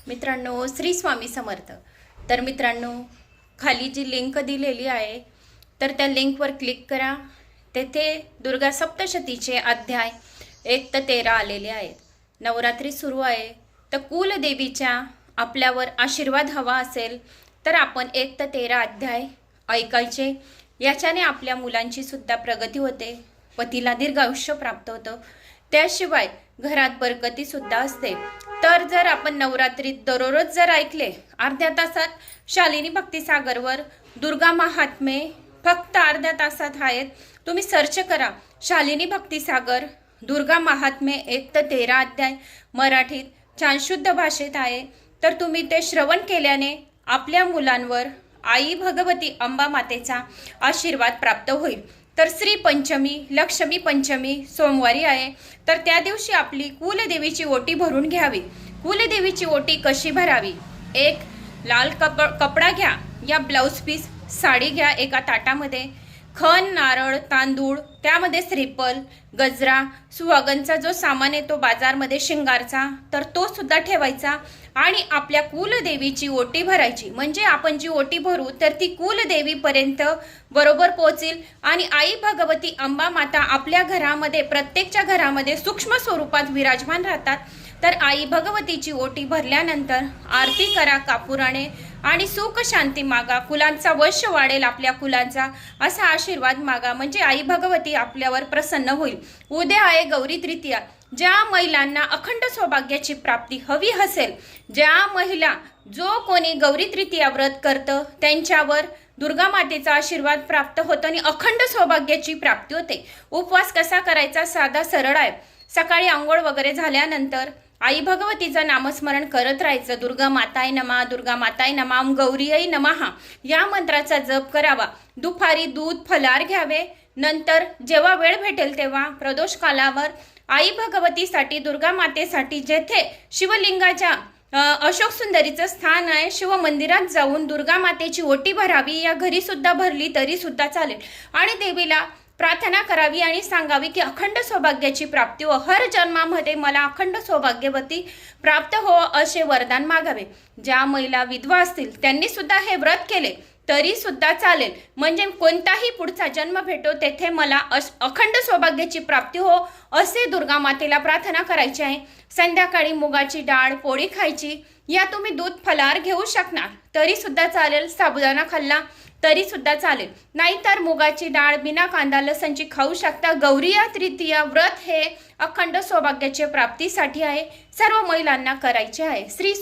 मित्रांनो, श्री स्वामी समर्थ। तर मित्रांनो, खाली जी लिंक दिलेली आहे तर त्या लिंकवर क्लिक करा। तेथे दुर्गा सप्तशतीचे अध्याय 1 ते 13 आलेले आहेत। नवरात्री सुरू आहे, तर कुलदेवीच्या आपल्यावर आशीर्वाद हवा असेल तर आपण 1 ते 13 अध्याय ऐकायचे। याच्याने आपल्या मुलांची सुद्धा प्रगती होते, पतीला दीर्घ आयुष्य प्राप्त होतं, त्याशिवाय घरात बरकती सुद्धा असते। तर जर आपण नवरात्रीत दररोज जर ऐकले, अर्ध्या तासात शालिनी भक्तिसागरवर दुर्गा महात्मे फक्त अर्ध्या तासात आहेत। तुम्ही सर्च करा शालिनी भक्तिसागर दुर्गा महात्मे 1 ते 13 अध्याय, मराठीत छान शुद्ध भाषेत आहे। तर तुम्ही ते श्रवण केल्याने आपल्या मुलांवर आई भगवती अंबा मातेचा आशीर्वाद प्राप्त होईल। तर श्री पंचमी, लक्ष्मी पंचमी सोमवारी आहे, तर त्या दिवशी आपली कुलदेवीची ओटी भरून घ्यावी। कुलदेवीची ओटी कशी भरावी? एक लाल कपडा घ्या, या ब्लाउज पीस साडी घ्या, एका ताटामध्ये खण, नारळ, तांदूळ, त्यामध्ये श्रीफल, गजरा, सुहागनचा जो सामान येतो बाजारमध्ये शिंगारचा, तर तो सुद्धा ठेवायचा आणि आपल्या कुलदेवीची ओटी भरायची। म्हणजे आपण जी ओटी भरू तर ती कुलदेवीपर्यंत बरोबर पोहोचेल आणि आई भगवती अंबा माता आपल्या घरामध्ये, प्रत्येकच्या घरामध्ये सूक्ष्म स्वरूपात विराजमान राहतात। तर आई भगवतीची ओटी भरल्यानंतर आरती करा कापुराने आणि सुख शांती मागा, कुलांचा वश वाढेल आपल्या कुलांचा, असा आशीर्वाद मागा, म्हणजे आई भगवती आपल्यावर प्रसन्न होईल। उद्या आहे गौरी तृतीया। ज्या महिलांना अखंड सौभाग्याची प्राप्ती हवी असेल, ज्या महिला जो कोणी गौरी तृतीया व्रत करतं त्यांच्यावर दुर्गा मातेचा आशीर्वाद प्राप्त होतो आणि अखंड सौभाग्याची प्राप्ती होते। उपवास कसा करायचा? साधा सरळ आहे। सकाळी आंघोळ वगैरे झाल्यानंतर आई भगवतीचं नामस्मरण करत राहायचं। दुर्गा माताय नमः, दुर्गा माताय नमः, ओम गौरीयै नमः या मंत्राचा जप करावा। दुपारी दूध फलार घ्यावे। नंतर जेव्हा वेळ भेटेल तेव्हा प्रदोष कालावर आई भगवतीसाठी, दुर्गा मातेसाठी जेथे शिवलिंगाच्या अशोक सुंदरीचं स्थान आहे, शिव मंदिरात जाऊन दुर्गा मातेची ओटी भरावी। या घरी सुद्धा भरली तरी सुद्धा चालेल आणि देवीला प्रार्थना करावी आणि सांगावी की अखंड सौभाग्याची प्राप्ती हो, हर जन्मामध्ये मला अखंड सौभाग्यवती प्राप्त हो, असे वरदान मागावे। ज्या महिला विधवा असतील त्यांनी सुद्धा हे व्रत केले तरी सुद्धा चालेल, म्हणजे कोणताही पुढचा जन्म भेटो तेथे मला अखंड सौभाग्याची प्राप्ती हो, असे दुर्गा मातेला प्रार्थना करायची आहे। संध्याकाळी मुगाची डाळ पोळी खायची। या तुम्ही दूध फलार घेऊ शकणार तरी सुद्धा चालेल, साबुदाणा खाल्ला तरी सुद्धा चालेल, नाहीतर मुगाची डाळ बिना कांदा लसणची खाऊ शकता। गौरी तृतीया व्रत हे अखंड सौभाग्याच्या प्राप्तीसाठी आहे, सर्व महिलांना करायचे आहे। श्री